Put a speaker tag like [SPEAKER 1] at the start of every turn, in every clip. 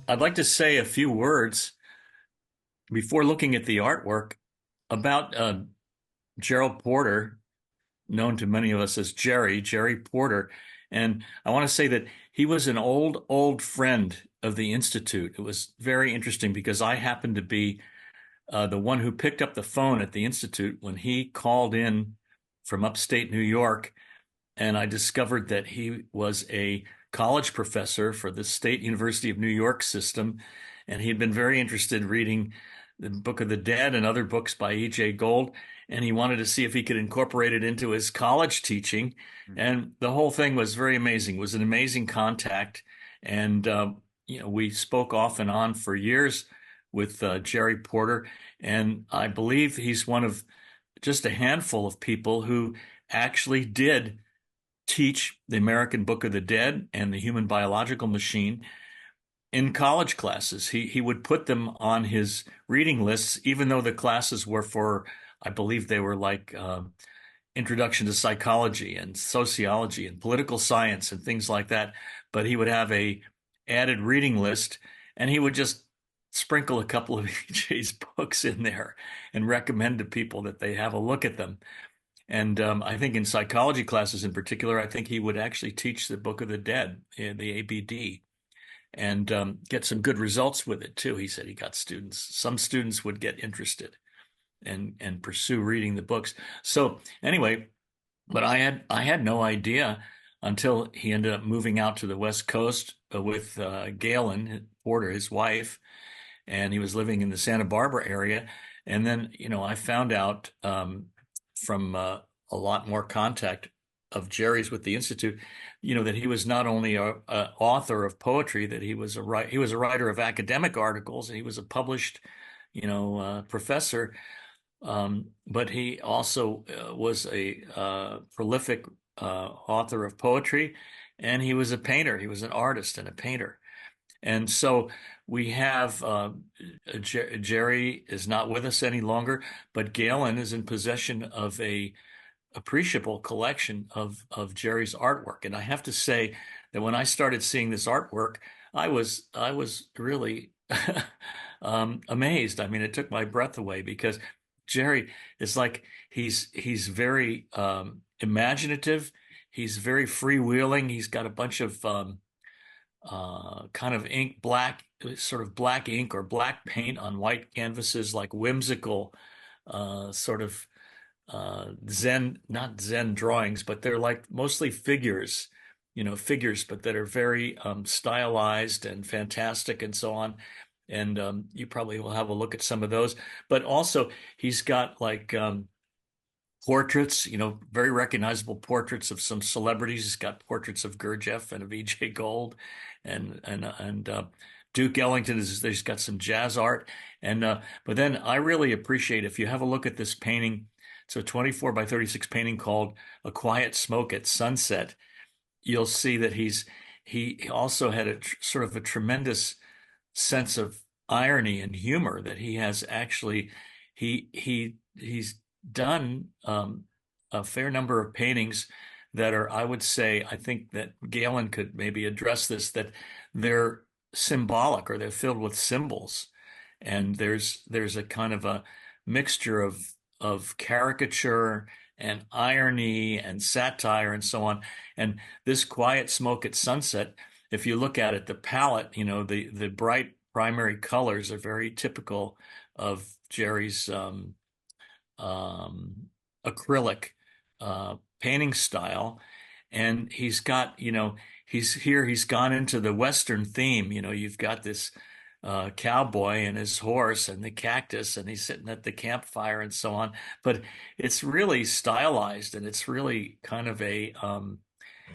[SPEAKER 1] I'd like to say a few words before looking at the artwork about Gerald Porter, known to many of us as Jerry Porter. And I want to say that he was an old friend of the Institute. It was very interesting because I happened to be the one who picked up the phone at the Institute when he called in from upstate New York. And I discovered that he was a college professor for the State University of New York system. And he'd been very interested in reading the Book of the Dead and other books by E.J. Gold. And he wanted to see if he could incorporate it into his college teaching. And the whole thing was very amazing. It was an amazing contact. And, we spoke off and on for years with Jerry Porter. And I believe he's one of just a handful of people who actually did teach the American Book of the Dead and the Human Biological Machine in college classes. He would put them on his reading lists, even though the classes were for, I believe they were like Introduction to Psychology and Sociology and Political Science and things like that. But he would have a added reading list, and he would just sprinkle a couple of EJ's books in there and recommend to people that they have a look at them. And I think in psychology classes in particular, I think he would actually teach the Book of the Dead, the ABD, and get some good results with it too. He said he got students. Some students would get interested and pursue reading the books. So anyway, but I had no idea until he ended up moving out to the West Coast with Galen Porter, his wife, and he was living in the Santa Barbara area. And then, I found out from a lot more contact of Jerry's with the Institute, that he was not only a author of poetry, that he was a writer of academic articles, and he was a published, professor. But he also was a prolific author of poetry, and he was a painter. He was an artist and a painter. And so we have Jerry is not with us any longer, but Galen is in possession of a appreciable collection of Jerry's artwork. And I have to say that when I started seeing this artwork, I was really amazed. I mean, it took my breath away because Jerry is like he's very imaginative. He's very freewheeling. He's got a bunch of kind of sort of black ink or black paint on white canvases, like whimsical sort of not Zen drawings, but they're like mostly figures, but that are very stylized and fantastic and so on. And you probably will have a look at some of those. But also, he's got like portraits, very recognizable portraits of some celebrities. He's got portraits of Gurdjieff and of E.J. Gold, and Duke Ellington. There's got some jazz art, and but then I really appreciate if you have a look at this painting. It's a 24 by 36 painting called "A Quiet Smoke at Sunset." You'll see that he also had a sort of a tremendous sense of irony and humor, that he has actually he's done a fair number of paintings that are, I would say, I think that Galen could maybe address this, that they're symbolic or they're filled with symbols. And there's a kind of a mixture of caricature and irony and satire and so on. And this Quiet Smoke at Sunset, if you look at it, the palette, the bright primary colors are very typical of Jerry's acrylic painting style. And he's got, he's gone into the Western theme. You've got this cowboy and his horse and the cactus, and he's sitting at the campfire and so on. But it's really stylized, and it's really kind of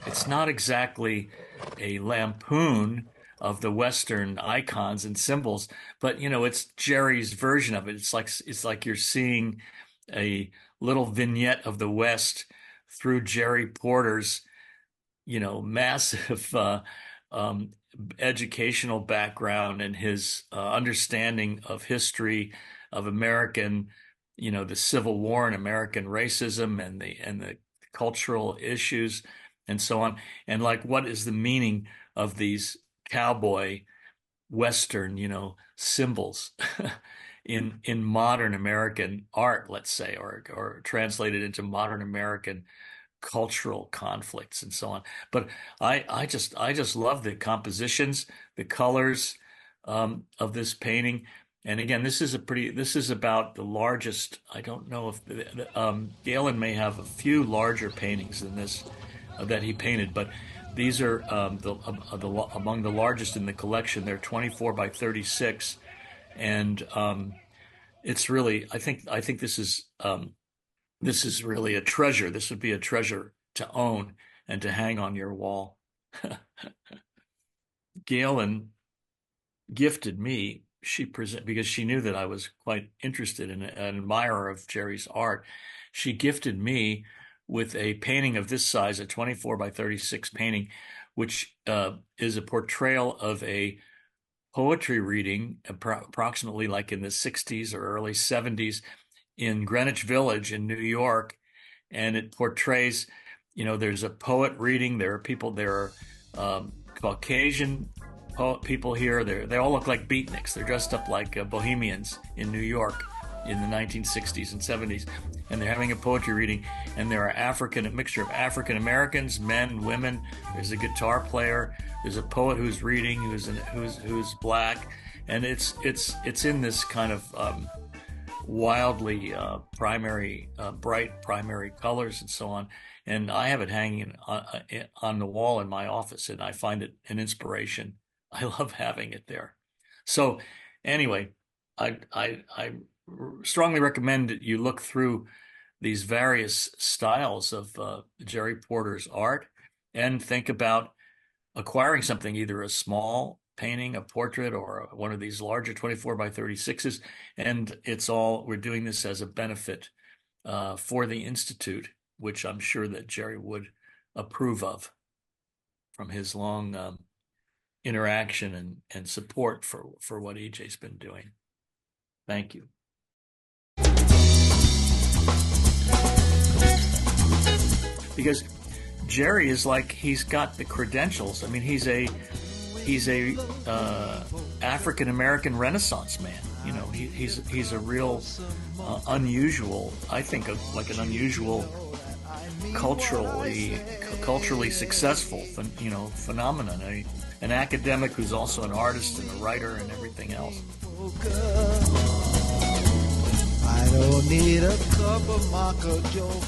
[SPEAKER 1] it's not exactly a lampoon of the Western icons and symbols, but it's Jerry's version of it. It's like you're seeing a little vignette of the West through Jerry Porter's, massive educational background and his understanding of history of American, the Civil War and American racism and the cultural issues and so on. And like, what is the meaning of these cowboy Western, symbols in modern American art, let's say, or translated into modern American cultural conflicts and so on. But I just love the compositions, the colors of this painting. And again, this is about the largest. I don't know if Galen may have a few larger paintings than this that he painted, but these are among the largest in the collection. They're 24 by 36, and it's really I think this is really a treasure. This would be a treasure to own and to hang on your wall. Galen gifted me, because she knew that I was quite interested in an admirer of Jerry's art. She gifted me with a painting of this size, a 24 by 36 painting, which is a portrayal of a poetry reading approximately like in the 60s or early 70s in Greenwich Village in New York. And it portrays, there's a poet reading. There are Caucasian people here. They all look like beatniks. They're dressed up like bohemians in New York in the 1960s and 70s. And they're having a poetry reading. And there are a mixture of African Americans, men, women. There's a guitar player. There's a poet who's reading, who's black. And it's in this kind of wildly bright primary colors and so on. And I have it hanging on the wall in my office, and I find it an inspiration. I love having it there. So anyway, I strongly recommend that you look through these various styles of Jerry Porter's art and think about acquiring something, either a small painting, a portrait, or one of these larger 24 by 36s. And we're doing this as a benefit for the Institute, which I'm sure that Jerry would approve of from his long interaction and support for what EJ's been doing. Thank you. Because Jerry is like, he's got the credentials. I mean, he's a African American Renaissance man. He's a real unusual, I think, like an unusual culturally successful phenomenon. An academic who's also an artist and a writer and everything else. I don't need a cup of Marco Joe.